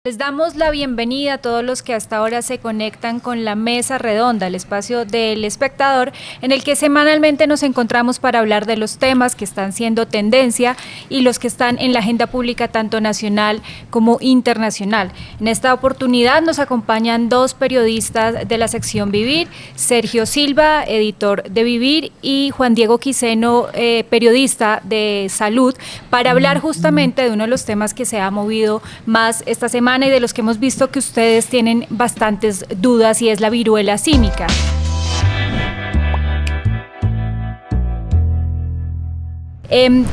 Les damos la bienvenida a todos los que hasta ahora se conectan con la Mesa Redonda, el espacio del espectador, en el que semanalmente nos encontramos para hablar de los temas que están siendo tendencia y los que están en la agenda pública tanto nacional como internacional. En esta oportunidad nos acompañan dos periodistas de la sección Vivir, Sergio Silva, editor de Vivir, y Juan Diego Quiseno, periodista de Salud, para hablar justamente de uno de los temas que se ha movido más esta semana y de los que hemos visto que ustedes tienen bastantes dudas, y es la viruela símica.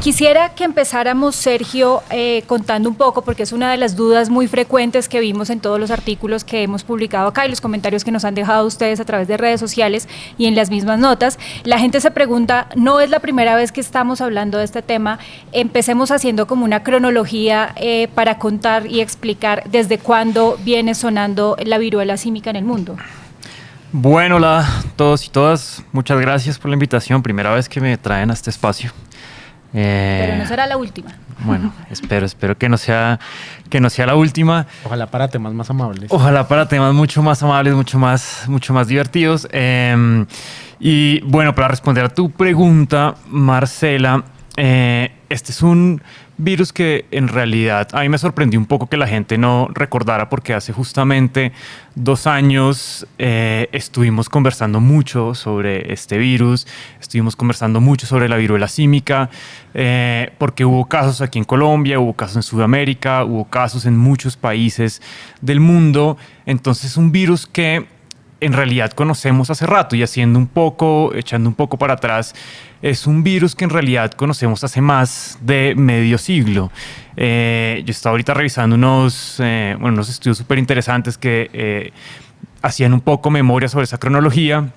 Quisiera que empezáramos, Sergio, contando un poco, porque es una de las dudas muy frecuentes que vimos en todos los artículos que hemos publicado acá y los comentarios que nos han dejado ustedes a través de redes sociales y en las mismas notas. La gente se pregunta, no es la primera vez que estamos hablando de este tema. Empecemos haciendo como una cronología para contar y explicar desde cuándo viene sonando la viruela símica en el mundo. Bueno, hola a todos y todas, muchas gracias por la invitación, primera vez que me traen a este espacio. Pero no será la última. Bueno, espero que no sea la última. Ojalá para temas más amables. Ojalá para temas mucho más amables, mucho más divertidos. Y bueno, para responder a tu pregunta, Marcela, este es un virus que en realidad a mí me sorprendió un poco que la gente no recordara, porque hace justamente 2 años estuvimos conversando mucho sobre este virus, estuvimos conversando mucho sobre la viruela símica, porque hubo casos aquí en Colombia, hubo casos en Sudamérica, hubo casos en muchos países del mundo. Entonces es un virus que en realidad conocemos hace rato, y echando un poco para atrás, es un virus que en realidad conocemos hace más de medio siglo. Yo estaba ahorita revisando unos estudios súper interesantes que hacían un poco memoria sobre esa cronología,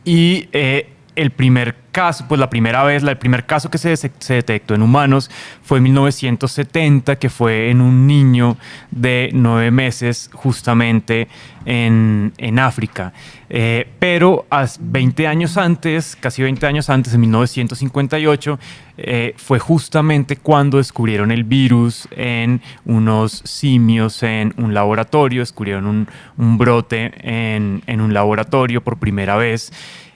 y el primer caso, pues el primer caso que se detectó en humanos fue en 1970, que fue en un niño de 9 meses justamente en África. Pero casi 20 años antes, en 1958, fue justamente cuando descubrieron el virus en unos simios en un laboratorio, descubrieron un brote en un laboratorio por primera vez.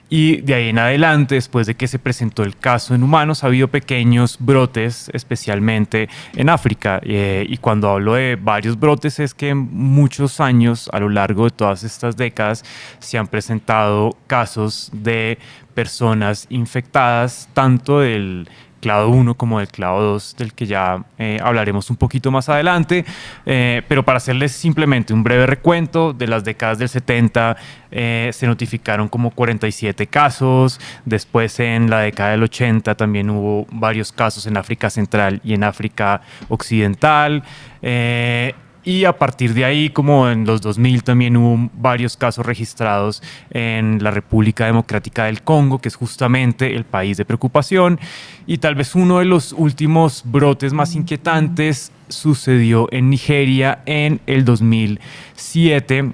Y de ahí en adelante, después de que se presentó el caso en humanos, ha habido pequeños brotes, especialmente en África. Y cuando hablo de varios brotes, es que en muchos años, a lo largo de todas estas décadas, se han presentado casos de personas infectadas, tanto del clado 1 como del clado 2, del que ya hablaremos un poquito más adelante. Pero para hacerles simplemente un breve recuento, de las décadas del 70 se notificaron como 47 casos. Después, en la década del 80, también hubo varios casos en África Central y en África Occidental. Y a partir de ahí, como en los 2000, también hubo varios casos registrados en la República Democrática del Congo, que es justamente el país de preocupación. Y tal vez uno de los últimos brotes más inquietantes sucedió en Nigeria en el 2007,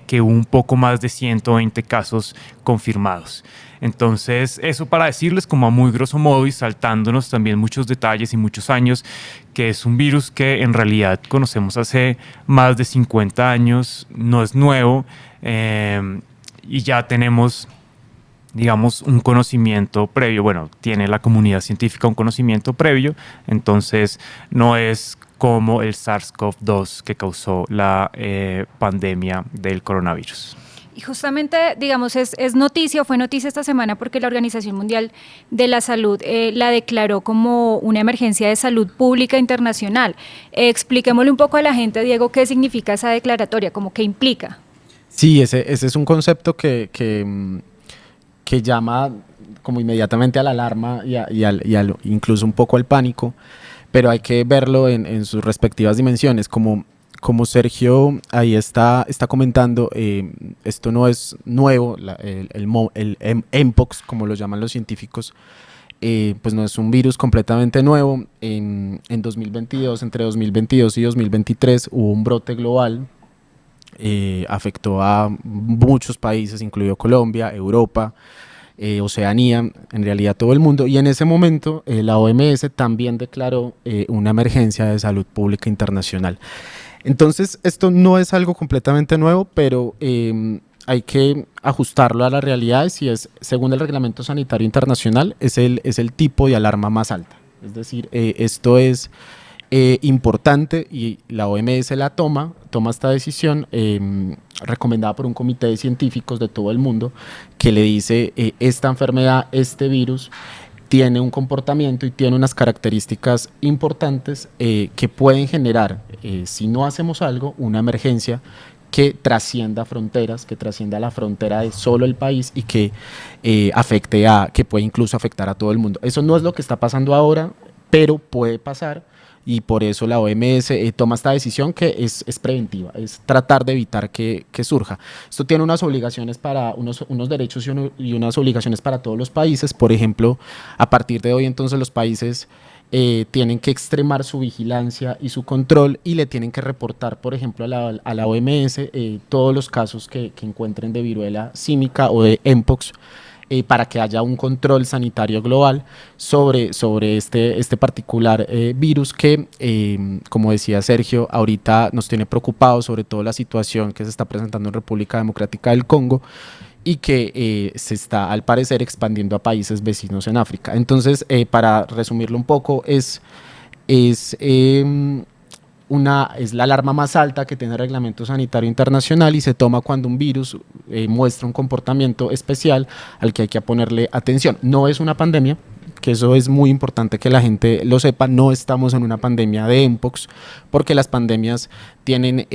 que hubo un poco más de 120 casos confirmados. Entonces, eso para decirles como a muy grosso modo, y saltándonos también muchos detalles y muchos años, que es un virus que en realidad conocemos hace más de 50 años, no es nuevo, y ya tenemos, digamos, un conocimiento previo. Bueno, tiene la comunidad científica un conocimiento previo, entonces no es como el SARS-CoV-2 que causó la pandemia del coronavirus. Y justamente, digamos, fue noticia esta semana porque la Organización Mundial de la Salud la declaró como una emergencia de salud pública internacional. Expliquémosle un poco a la gente, Diego, qué significa esa declaratoria, como qué implica. Sí, ese es un concepto que llama como inmediatamente a la alarma y incluso un poco al pánico, pero hay que verlo en sus respectivas dimensiones. Como Sergio ahí está comentando, esto no es nuevo, el Mpox, como lo llaman los científicos, pues no es un virus completamente nuevo. En 2022, entre 2022 y 2023, hubo un brote global, afectó a muchos países, incluido Colombia, Europa, Oceanía, en realidad todo el mundo, y en ese momento la OMS también declaró una emergencia de salud pública internacional. Entonces, esto no es algo completamente nuevo, pero hay que ajustarlo a las realidades y es, según el Reglamento Sanitario Internacional, es el tipo de alarma más alta. Es decir, esto es importante y la OMS toma esta decisión recomendada por un comité de científicos de todo el mundo que le dice esta enfermedad, este virus tiene un comportamiento y tiene unas características importantes que pueden generar, si no hacemos algo, una emergencia que trascienda fronteras, que trascienda la frontera de solo el país y que que puede incluso afectar a todo el mundo. Eso no es lo que está pasando ahora, pero puede pasar y por eso la OMS toma esta decisión que es preventiva, es tratar de evitar que surja. Esto tiene unas obligaciones para unos derechos y unas obligaciones para todos los países. Por ejemplo, a partir de hoy entonces los países tienen que extremar su vigilancia y su control y le tienen que reportar, por ejemplo, a la OMS todos los casos que encuentren de viruela símica o de mpox, para que haya un control sanitario global sobre este particular virus que, como decía Sergio, ahorita nos tiene preocupados, sobre todo la situación que se está presentando en República Democrática del Congo y que se está al parecer expandiendo a países vecinos en África. Entonces, para resumirlo un poco, es la alarma más alta que tiene el Reglamento Sanitario Internacional y se toma cuando un virus muestra un comportamiento especial al que hay que ponerle atención. No es una pandemia, que eso es muy importante que la gente lo sepa, no estamos en una pandemia de mpox, porque las pandemias tienen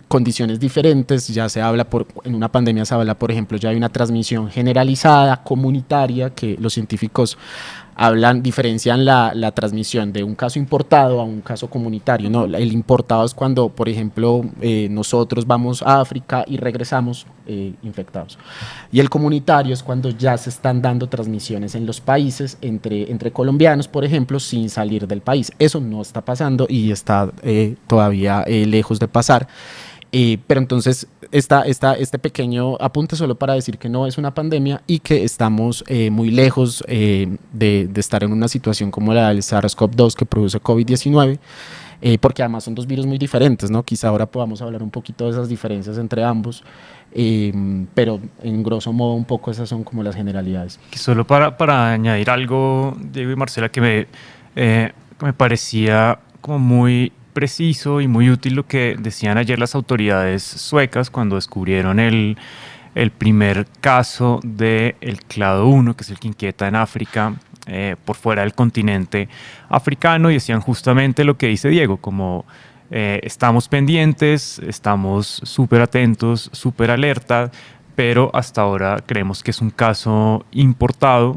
condiciones diferentes. Ya se habla en una pandemia se habla, por ejemplo, ya hay una transmisión generalizada, comunitaria, que los científicos diferencian la transmisión de un caso importado a un caso comunitario. No, el importado es cuando, por ejemplo, nosotros vamos a África y regresamos infectados. Y el comunitario es cuando ya se están dando transmisiones en los países entre colombianos, por ejemplo, sin salir del país. Eso no está pasando y está todavía lejos de pasar. Pero entonces este pequeño apunte solo para decir que no es una pandemia y que estamos muy lejos de estar en una situación como la del SARS-CoV-2 que produce COVID-19, porque además son dos virus muy diferentes, ¿no? Quizá ahora podamos hablar un poquito de esas diferencias entre ambos, pero en grosso modo un poco esas son como las generalidades. Solo para añadir algo, Diego y Marcela, que me parecía como muy preciso y muy útil lo que decían ayer las autoridades suecas cuando descubrieron el primer caso del clado 1, que es el que inquieta en África, por fuera del continente africano, y decían justamente lo que dice Diego, como estamos pendientes, estamos súper atentos, súper alerta, pero hasta ahora creemos que es un caso importado,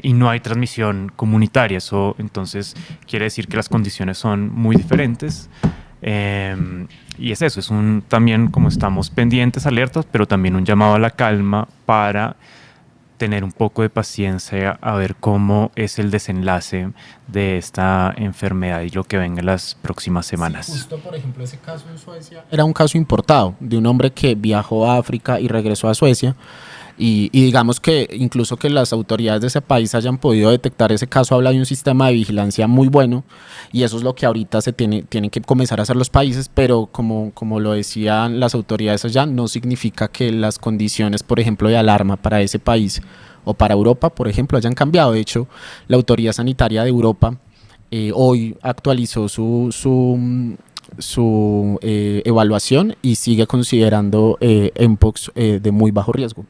y no hay transmisión comunitaria. Eso entonces quiere decir que las condiciones son muy diferentes, y es eso, también como estamos pendientes, alertas, pero también un llamado a la calma para tener un poco de paciencia a ver cómo es el desenlace de esta enfermedad y lo que venga en las próximas semanas. Sí, justo, por ejemplo, ese caso en Suecia era un caso importado de un hombre que viajó a África y regresó a Suecia. Y digamos que incluso que las autoridades de ese país hayan podido detectar ese caso habla de un sistema de vigilancia muy bueno, y eso es lo que ahorita tienen que comenzar a hacer los países, pero como lo decían las autoridades allá, no significa que las condiciones, por ejemplo, de alarma para ese país o para Europa, por ejemplo, hayan cambiado. De hecho, la Autoridad Sanitaria de Europa hoy actualizó su evaluación y sigue considerando mpox de muy bajo riesgo.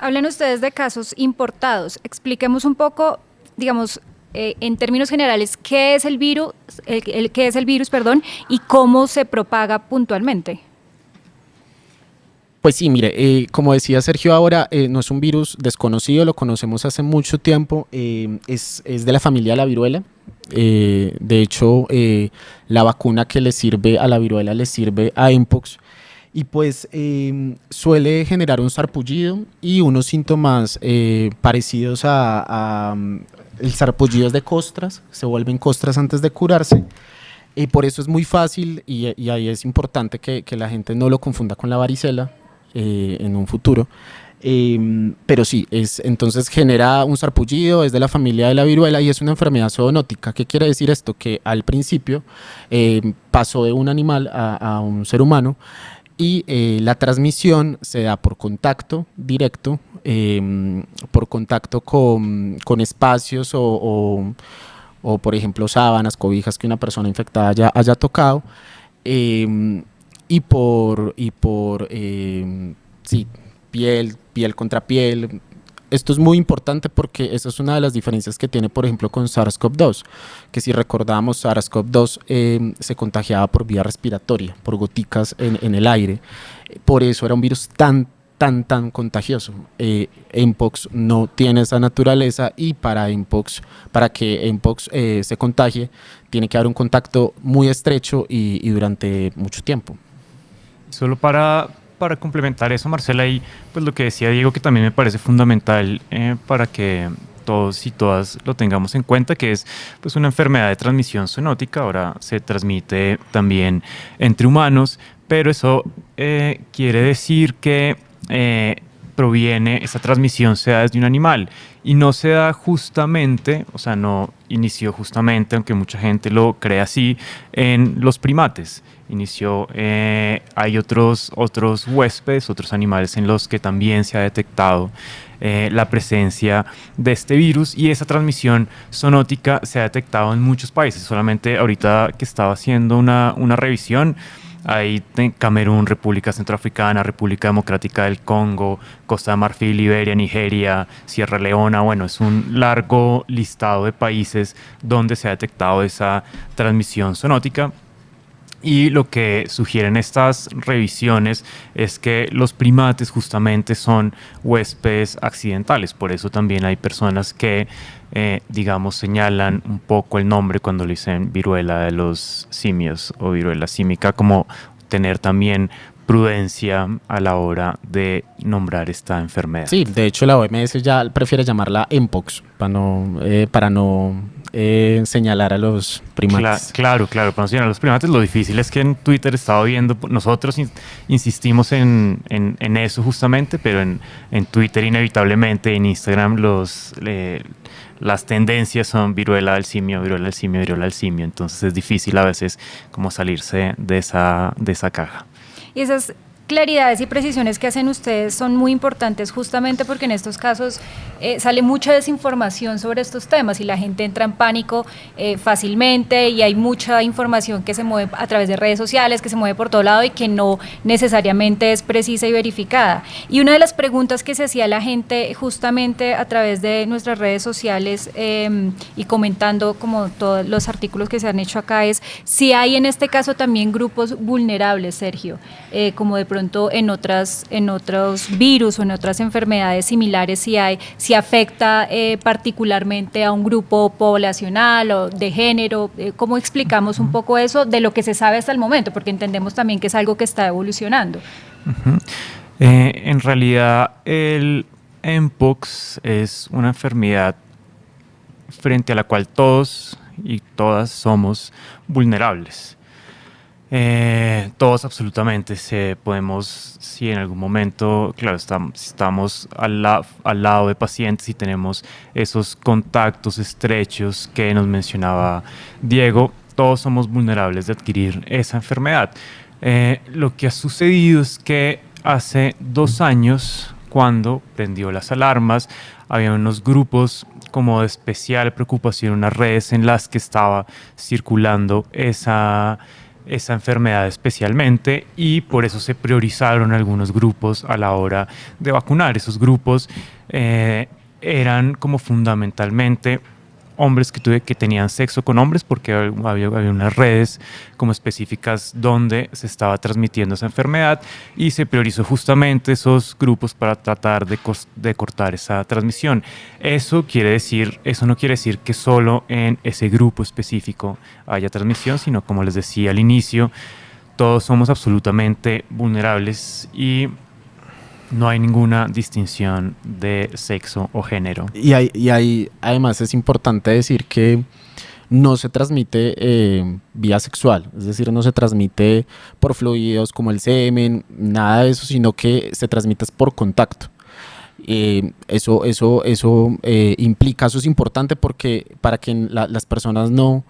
Hablan ustedes de casos importados. Expliquemos un poco, digamos, en términos generales, qué es el virus, qué es el virus, y cómo se propaga puntualmente. Pues sí, mire, como decía Sergio ahora, no es un virus desconocido, lo conocemos hace mucho tiempo, es de la familia de la viruela. De hecho, la vacuna que le sirve a la viruela le sirve a mpox. Y pues suele generar un sarpullido y unos síntomas parecidos a el sarpullido es de costras, se vuelven costras antes de curarse, y por eso es muy fácil y ahí es importante que la gente no lo confunda con la varicela en un futuro. Pero sí, entonces genera un sarpullido, es de la familia de la viruela y es una enfermedad zoonótica. ¿Qué quiere decir esto? Que al principio pasó de un animal a un ser humano y la transmisión se da por contacto directo, por contacto con espacios o, por ejemplo, sábanas, cobijas que una persona infectada haya tocado, sí, piel contra piel. Esto es muy importante porque esa es una de las diferencias que tiene, por ejemplo, con SARS-CoV-2, que si recordamos, SARS-CoV-2 se contagiaba por vía respiratoria, por goticas en el aire. Por eso era un virus tan contagioso. Mpox no tiene esa naturaleza y para que Mpox se contagie, tiene que haber un contacto muy estrecho y durante mucho tiempo. Solo para complementar eso, Marcela, y pues lo que decía Diego, que también me parece fundamental para que todos y todas lo tengamos en cuenta, que es pues una enfermedad de transmisión zoonótica. Ahora se transmite también entre humanos, pero eso quiere decir que esa transmisión se da desde un animal y no se da justamente, o sea, no inició justamente, aunque mucha gente lo cree así, en los primates. Hay otros huéspedes, otros animales en los que también se ha detectado la presencia de este virus, y esa transmisión zoonótica se ha detectado en muchos países. Solamente ahorita que estaba haciendo una revisión, hay Camerún, República Centroafricana, República Democrática del Congo, Costa de Marfil, Liberia, Nigeria, Sierra Leona. Bueno, es un largo listado de países donde se ha detectado esa transmisión zoonótica. Y lo que sugieren estas revisiones es que los primates justamente son huéspedes accidentales. Por eso también hay personas que, digamos, señalan un poco el nombre cuando le dicen viruela de los simios o viruela símica, como tener también prudencia a la hora de nombrar esta enfermedad. Sí, de hecho la OMS ya prefiere llamarla Mpox para no señalar a los primates. Claro, para no señalar a los primates. Lo difícil es que en Twitter estaba viendo, nosotros insistimos en eso justamente, pero en Twitter inevitablemente, en Instagram las tendencias son viruela del simio, viruela del simio, viruela del simio. Entonces es difícil a veces como salirse de esa caja. Y esas claridades y precisiones que hacen ustedes son muy importantes justamente porque en estos casos sale mucha desinformación sobre estos temas y la gente entra en pánico fácilmente, y hay mucha información que se mueve a través de redes sociales, que se mueve por todo lado y que no necesariamente es precisa y verificada. Y una de las preguntas que se hacía la gente justamente a través de nuestras redes sociales y comentando como todos los artículos que se han hecho acá es si hay en este caso también grupos vulnerables, Sergio, como de pronto en otros virus o en otras enfermedades similares, si afecta particularmente a un grupo poblacional o de género. ¿Cómo explicamos un poco eso de lo que se sabe hasta el momento? Porque entendemos también que es algo que está evolucionando. En realidad, el Mpox es una enfermedad frente a la cual todos y todas somos vulnerables. Todos absolutamente. Si en algún momento, claro, estamos al lado de pacientes y tenemos esos contactos estrechos que nos mencionaba Diego, todos somos vulnerables de adquirir esa enfermedad. Lo que ha sucedido es que hace 2 años, cuando prendió las alarmas, había unos grupos como de especial preocupación, unas redes en las que estaba circulando esa enfermedad especialmente, y por eso se priorizaron algunos grupos a la hora de vacunar. Esos grupos eran como fundamentalmente hombres que tenían sexo con hombres, porque había unas redes como específicas donde se estaba transmitiendo esa enfermedad, y se priorizó justamente esos grupos para tratar de cortar esa transmisión. Eso no quiere decir que solo en ese grupo específico haya transmisión, sino, como les decía al inicio, todos somos absolutamente vulnerables y no hay ninguna distinción de sexo o género. Y además es importante decir que no se transmite vía sexual, es decir, no se transmite por fluidos como el semen, nada de eso, sino que se transmite por contacto. Eso implica, eso es importante porque para que las personas no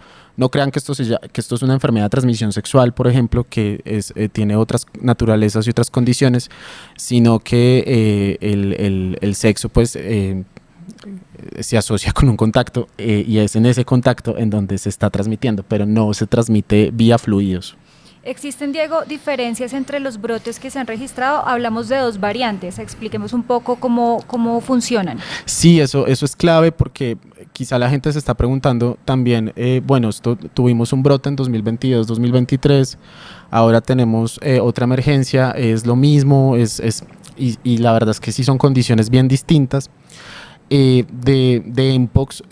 crean que que esto es una enfermedad de transmisión sexual, por ejemplo, que tiene otras naturalezas y otras condiciones, sino que el sexo pues se asocia con un contacto y es en ese contacto en donde se está transmitiendo, pero no se transmite vía fluidos. ¿Existen, Diego, diferencias entre los brotes que se han registrado? Hablamos de 2 variantes, expliquemos un poco cómo funcionan. Sí, eso es clave porque quizá la gente se está preguntando también, bueno, tuvimos un brote en 2022, 2023, ahora tenemos otra emergencia, es lo mismo, y la verdad es que sí son condiciones bien distintas. De Mpox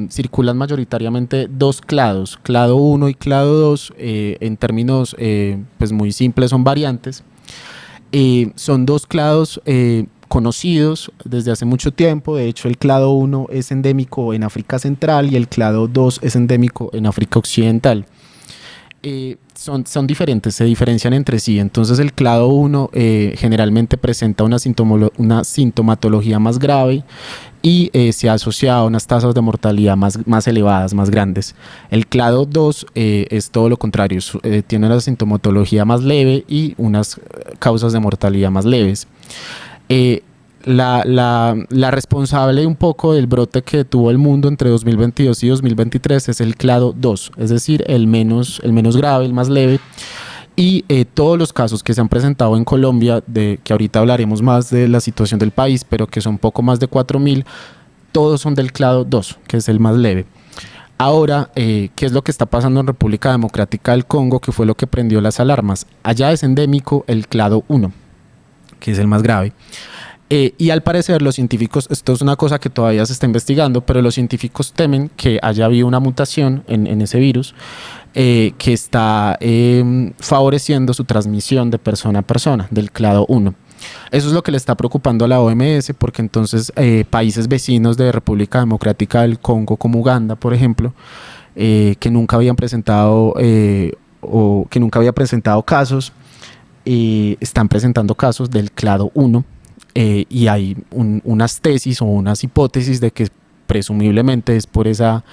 circulan mayoritariamente 2 clados, clado 1 y clado 2, en términos pues muy simples son variantes. Son 2 clados conocidos desde hace mucho tiempo. De hecho, el clado 1 es endémico en África Central y el clado 2 es endémico en África Occidental. Son diferentes, se diferencian entre sí. Entonces el clado 1 generalmente presenta una sintomatología más grave y se ha asociado a unas tasas de mortalidad más elevadas, más grandes. El clado 2 es todo lo contrario, tiene una sintomatología más leve y unas causas de mortalidad más leves. La responsable un poco del brote que tuvo el mundo entre 2022 y 2023 es el clado 2, es decir, el menos grave, el más leve. Y todos los casos que se han presentado en Colombia, que ahorita hablaremos más de la situación del país, pero que son poco más de 4.000, todos son del clado 2, que es el más leve. Ahora, ¿qué es lo que está pasando en República Democrática del Congo? Que fue lo que prendió las alarmas. Allá es endémico el clado 1, que es el más grave. Y al parecer los científicos, esto es una cosa que todavía se está investigando, pero los científicos temen que haya habido una mutación en ese virus que está favoreciendo su transmisión de persona a persona, del clado 1. Eso es lo que le está preocupando a la OMS, porque entonces países vecinos de República Democrática del Congo, como Uganda, por ejemplo, que nunca habían presentado o que nunca había presentado casos, están presentando casos del clado 1. Y hay unas tesis o unas hipótesis de que presumiblemente es por esa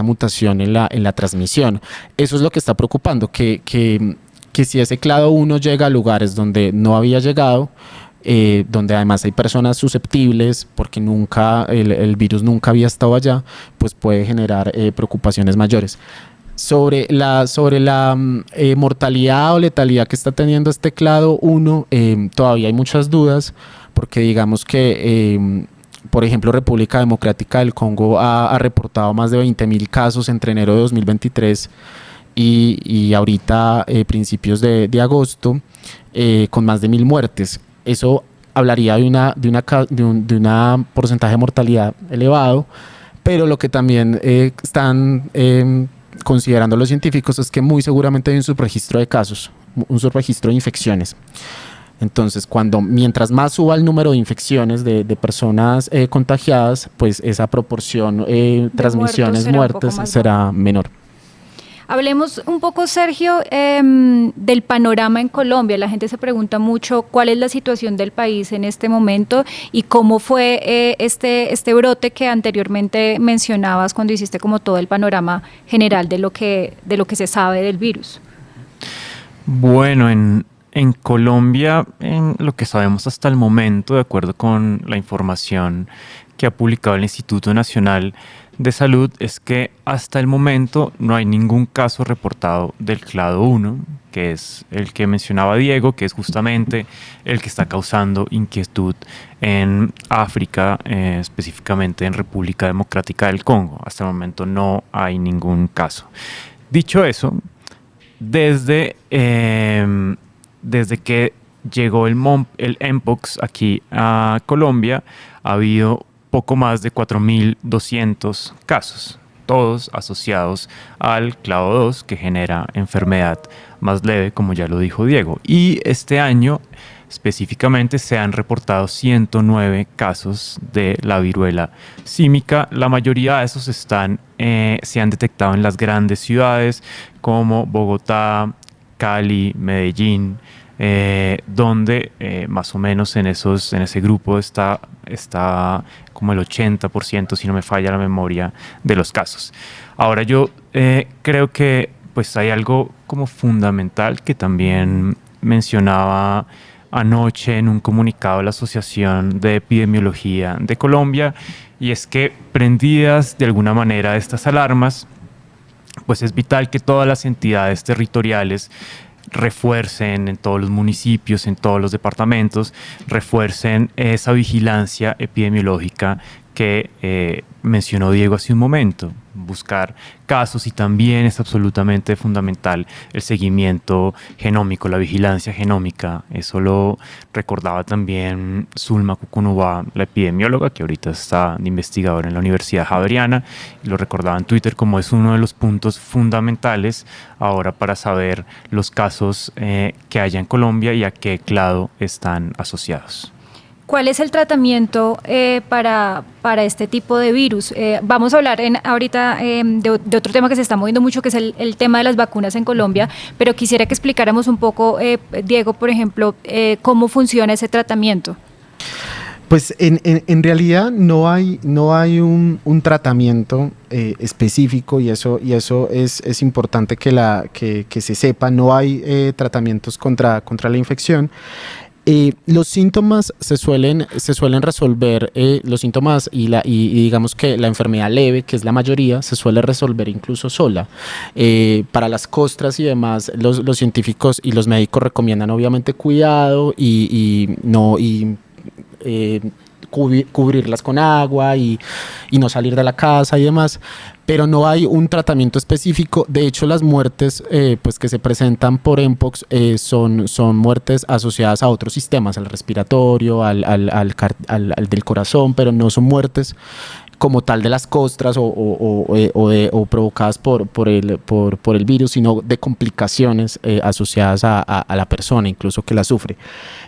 mutación en la transmisión. Eso es lo que está preocupando, que si ese clado 1 llega a lugares donde no había llegado, donde además hay personas susceptibles porque el virus nunca había estado allá, pues puede generar preocupaciones mayores. Sobre la mortalidad o letalidad que está teniendo este clado 1, todavía hay muchas dudas, porque digamos que, por ejemplo, República Democrática del Congo ha reportado más de 20.000 casos entre enero de 2023 y ahorita principios de agosto, con más de 1.000 muertes. Eso hablaría de un porcentaje de mortalidad elevado, pero lo que también están considerando los científicos es que muy seguramente hay un subregistro de casos, un subregistro de infecciones. Entonces, mientras más suba el número de infecciones de personas contagiadas, pues esa proporción transmisiones, muertes será menor. Hablemos un poco, Sergio, del panorama en Colombia. La gente se pregunta mucho cuál es la situación del país en este momento y cómo fue este brote que anteriormente mencionabas cuando hiciste como todo el panorama general de lo que se sabe del virus. Bueno, en Colombia, en lo que sabemos hasta el momento, de acuerdo con la información que ha publicado el Instituto Nacional de Salud, es que hasta el momento no hay ningún caso reportado del clado 1, que es el que mencionaba Diego, que es justamente el que está causando inquietud en África, específicamente en República Democrática del Congo. Hasta el momento no hay ningún caso. Dicho eso, desde que llegó el Mpox aquí a Colombia, ha habido poco más de 4.200 casos, todos asociados al clado 2, que genera enfermedad más leve, como ya lo dijo Diego. Y este año específicamente se han reportado 109 casos de la viruela símica. La mayoría de esos se han detectado en las grandes ciudades como Bogotá, Cali, Medellín, donde más o menos en ese grupo está como el 80%, si no me falla la memoria, de los casos. Ahora yo creo que pues hay algo como fundamental que también mencionaba anoche en un comunicado de la Asociación de Epidemiología de Colombia, y es que prendidas de alguna manera estas alarmas, pues es vital que todas las entidades territoriales refuercen en todos los municipios, en todos los departamentos, refuercen esa vigilancia epidemiológica que mencionó Diego hace un momento, buscar casos, y también es absolutamente fundamental el seguimiento genómico, la vigilancia genómica. Eso lo recordaba también Zulma Cucunubá, la epidemióloga que ahorita está de investigadora en la Universidad Javeriana, y lo recordaba en Twitter como es uno de los puntos fundamentales ahora para saber los casos que haya en Colombia y a qué clado están asociados. ¿Cuál es el tratamiento para este tipo de virus? Vamos a hablar ahorita de otro tema que se está moviendo mucho, que es el tema de las vacunas en Colombia, pero quisiera que explicáramos un poco, Diego, por ejemplo, cómo funciona ese tratamiento. Pues en realidad no hay un tratamiento específico, y eso es importante que se sepa. No hay tratamientos contra la infección. Los síntomas se suelen resolver, los síntomas y digamos que la enfermedad leve, que es la mayoría, se suele resolver incluso sola. Para las costras y demás, los científicos y los médicos recomiendan obviamente cuidado y cubrirlas con agua y no salir de la casa y demás, pero no hay un tratamiento específico. De hecho, las muertes pues que se presentan por Mpox son muertes asociadas a otros sistemas, al respiratorio, al del corazón, pero no son muertes como tal de las costras o provocadas por el virus, sino de complicaciones asociadas a la persona, incluso que la sufre.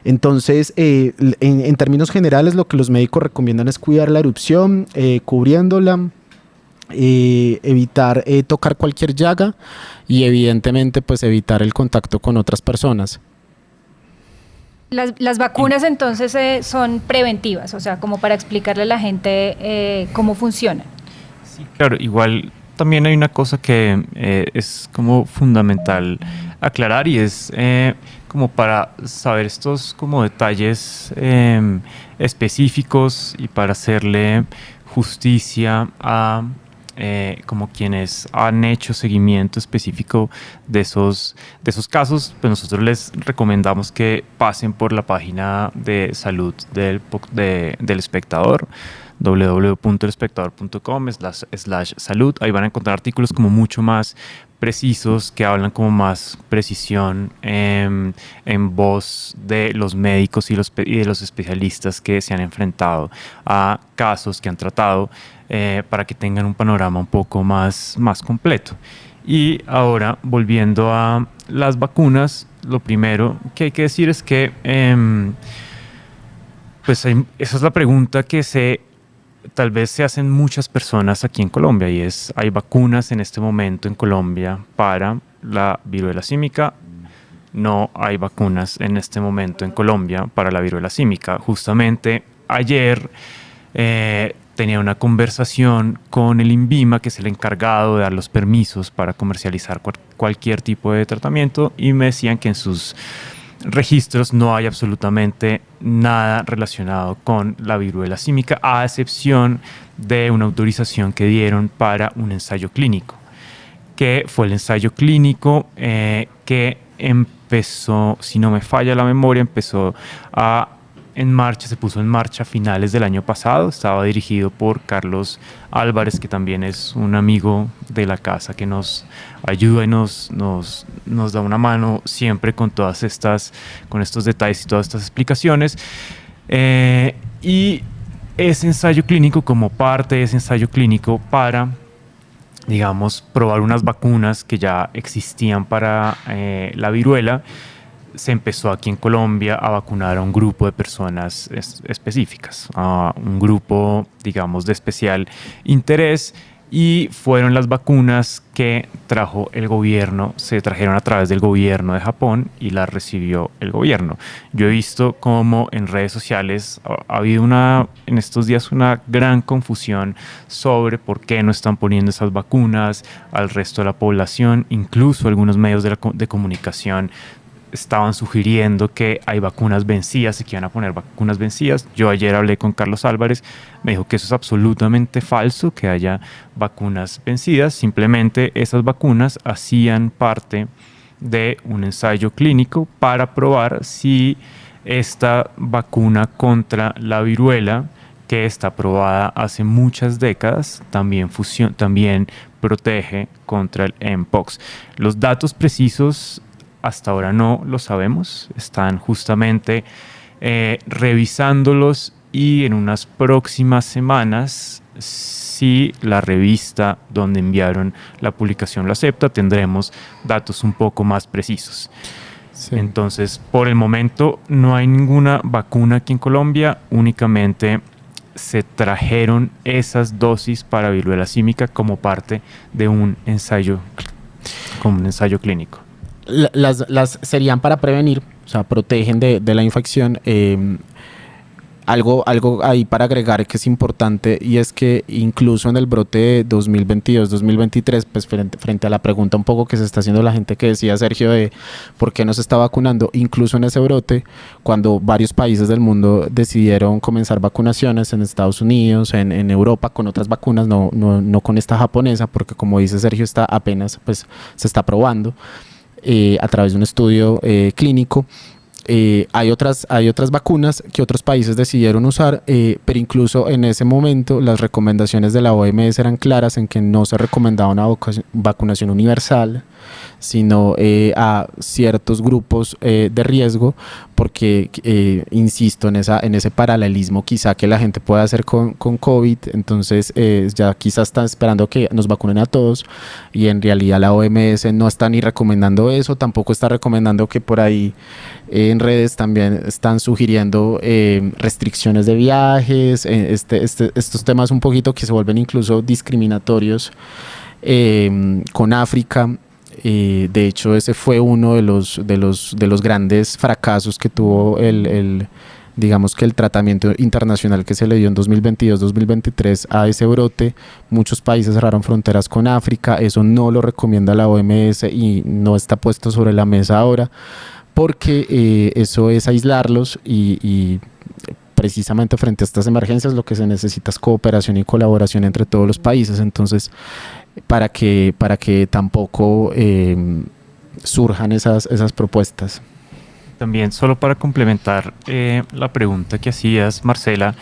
Entonces, en términos generales, lo que los médicos recomiendan es cuidar la erupción, cubriéndola, evitar tocar cualquier llaga y evidentemente pues evitar el contacto con otras personas. Las vacunas entonces son preventivas, o sea, como para explicarle a la gente cómo funcionan. Sí, claro, igual también hay una cosa que es como fundamental aclarar, y es como para saber estos como detalles específicos y para hacerle justicia a como quienes han hecho seguimiento específico de esos casos, pues nosotros les recomendamos que pasen por la página de salud del espectador, www.elespectador.com/salud. Ahí van a encontrar artículos como mucho más precisos, que hablan como más precisión en voz de los médicos y de los especialistas que se han enfrentado a casos que han tratado, para que tengan un panorama un poco más completo. Y ahora, volviendo a las vacunas, lo primero que hay que decir es que pues esa es la pregunta que tal vez se hacen muchas personas aquí en Colombia, y es: ¿hay vacunas en este momento en Colombia para la viruela símica? No hay vacunas en este momento en Colombia para la viruela símica. Justamente ayer tenía una conversación con el INVIMA, que es el encargado de dar los permisos para comercializar cualquier tipo de tratamiento, y me decían que en sus registros no hay absolutamente nada relacionado con la viruela símica, a excepción de una autorización que dieron para un ensayo clínico, que fue el ensayo clínico que empezó, si no me falla la memoria, se puso en marcha a finales del año pasado. Estaba dirigido por Carlos Álvarez, que también es un amigo de la casa, que nos ayuda y nos da una mano siempre con con estos detalles y todas estas explicaciones. Y ese ensayo clínico, como parte de ese ensayo clínico para, digamos, probar unas vacunas que ya existían para la viruela, se empezó aquí en Colombia a vacunar a un grupo de personas específicas, a un grupo, digamos, de especial interés, y fueron las vacunas que trajo el gobierno, se trajeron a través del gobierno de Japón y las recibió el gobierno. Yo he visto cómo en redes sociales ha habido en estos días una gran confusión sobre por qué no están poniendo esas vacunas al resto de la población. Incluso algunos medios de comunicación estaban sugiriendo que hay vacunas vencidas y que iban a poner vacunas vencidas. Yo ayer hablé con Carlos Álvarez, me dijo que eso es absolutamente falso, que haya vacunas vencidas. Simplemente esas vacunas hacían parte de un ensayo clínico para probar si esta vacuna contra la viruela, que está aprobada hace muchas décadas, también protege contra el Mpox. Los datos precisos hasta ahora no lo sabemos, están justamente revisándolos y en unas próximas semanas, si la revista donde enviaron la publicación lo acepta, tendremos datos un poco más precisos. Sí. Entonces, por el momento no hay ninguna vacuna aquí en Colombia, únicamente se trajeron esas dosis para viruela símica como parte de un ensayo clínico. Las serían para prevenir, o sea, protegen de la infección. Algo ahí para agregar que es importante, y es que incluso en el brote de 2022-2023, pues frente a la pregunta un poco que se está haciendo la gente que decía Sergio de por qué no se está vacunando, incluso en ese brote, cuando varios países del mundo decidieron comenzar vacunaciones en Estados Unidos, en Europa, con otras vacunas, no con esta japonesa, porque como dice Sergio, está apenas pues se está probando a través de un estudio clínico. Hay otras vacunas que otros países decidieron usar, pero incluso en ese momento las recomendaciones de la OMS eran claras en que no se recomendaba una vacunación universal, sino a ciertos grupos de riesgo, porque insisto en ese paralelismo quizá que la gente pueda hacer con COVID. Entonces ya quizás están esperando que nos vacunen a todos, y en realidad la OMS no está ni recomendando eso, tampoco está recomendando, que por ahí en redes también están sugiriendo restricciones de viajes, estos temas un poquito que se vuelven incluso discriminatorios con África. De hecho, ese fue uno de los grandes fracasos que tuvo digamos que el tratamiento internacional que se le dio en 2022-2023 a ese brote. Muchos países cerraron fronteras con África, eso no lo recomienda la OMS y no está puesto sobre la mesa ahora, porque eso es aislarlos y precisamente frente a estas emergencias lo que se necesita es cooperación y colaboración entre todos los países. Entonces, para que tampoco surjan esas propuestas. También, solo para complementar la pregunta que hacías, Marcela,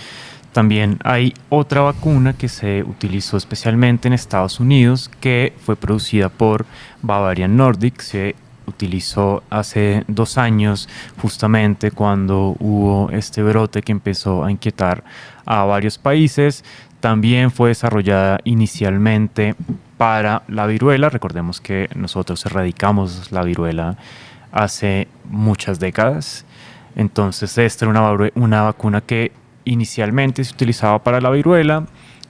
también hay otra vacuna que se utilizó especialmente en Estados Unidos, que fue producida por Bavarian Nordic. Se utilizó hace 2 años, justamente cuando hubo este brote que empezó a inquietar a varios países. También fue desarrollada inicialmente para la viruela. Recordemos que nosotros erradicamos la viruela hace muchas décadas. Entonces esta era una vacuna que inicialmente se utilizaba para la viruela,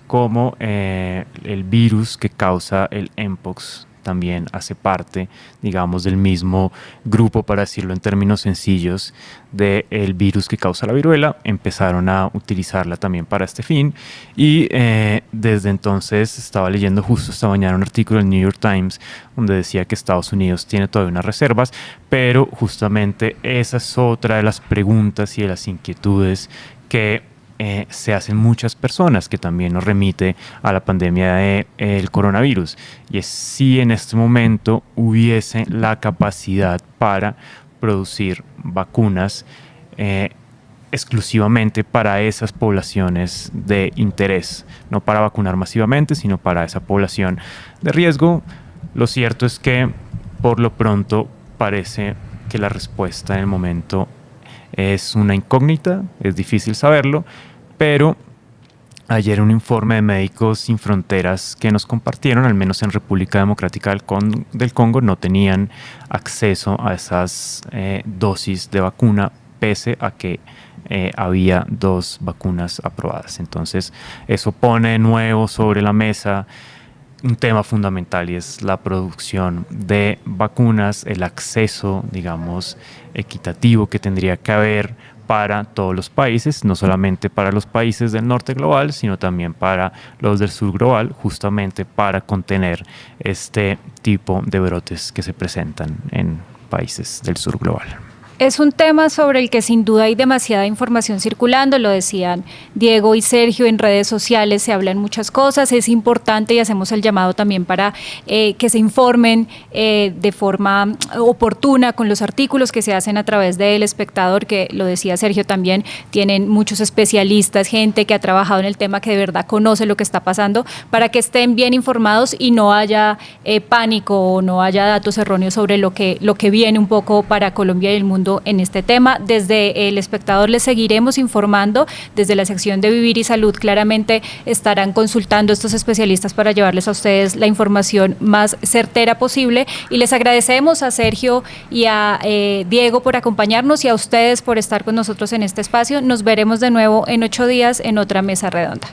como el virus que causa el Mpox también hace parte, digamos, del mismo grupo, para decirlo en términos sencillos, del virus que causa la viruela. Empezaron a utilizarla también para este fin, y desde entonces estaba leyendo justo esta mañana un artículo del New York Times donde decía que Estados Unidos tiene todavía unas reservas, pero justamente esa es otra de las preguntas y de las inquietudes que se hacen muchas personas, que también nos remite a la pandemia del coronavirus, y es si en este momento hubiese la capacidad para producir vacunas exclusivamente para esas poblaciones de interés, no para vacunar masivamente, sino para esa población de riesgo. Lo cierto es que por lo pronto parece que la respuesta en el momento es una incógnita, es difícil saberlo, pero ayer un informe de Médicos Sin Fronteras que nos compartieron, al menos en República Democrática del Congo, no tenían acceso a esas dosis de vacuna, pese a que había 2 vacunas aprobadas. Entonces eso pone de nuevo sobre la mesa un tema fundamental y es la producción de vacunas, el acceso, digamos, equitativo que tendría que haber para todos los países, no solamente para los países del norte global, sino también para los del sur global, justamente para contener este tipo de brotes que se presentan en países del sur global. Es un tema sobre el que sin duda hay demasiada información circulando, lo decían Diego y Sergio, en redes sociales se hablan muchas cosas, es importante y hacemos el llamado también para que se informen de forma oportuna con los artículos que se hacen a través de El Espectador, que lo decía Sergio también, tienen muchos especialistas, gente que ha trabajado en el tema, que de verdad conoce lo que está pasando, para que estén bien informados y no haya pánico o no haya datos erróneos sobre lo que viene un poco para Colombia y el mundo en este tema. Desde El Espectador les seguiremos informando, desde la sección de Vivir y Salud claramente estarán consultando a estos especialistas para llevarles a ustedes la información más certera posible, y les agradecemos a Sergio y a Diego por acompañarnos y a ustedes por estar con nosotros en este espacio. Nos veremos de nuevo en 8 días en otra mesa redonda.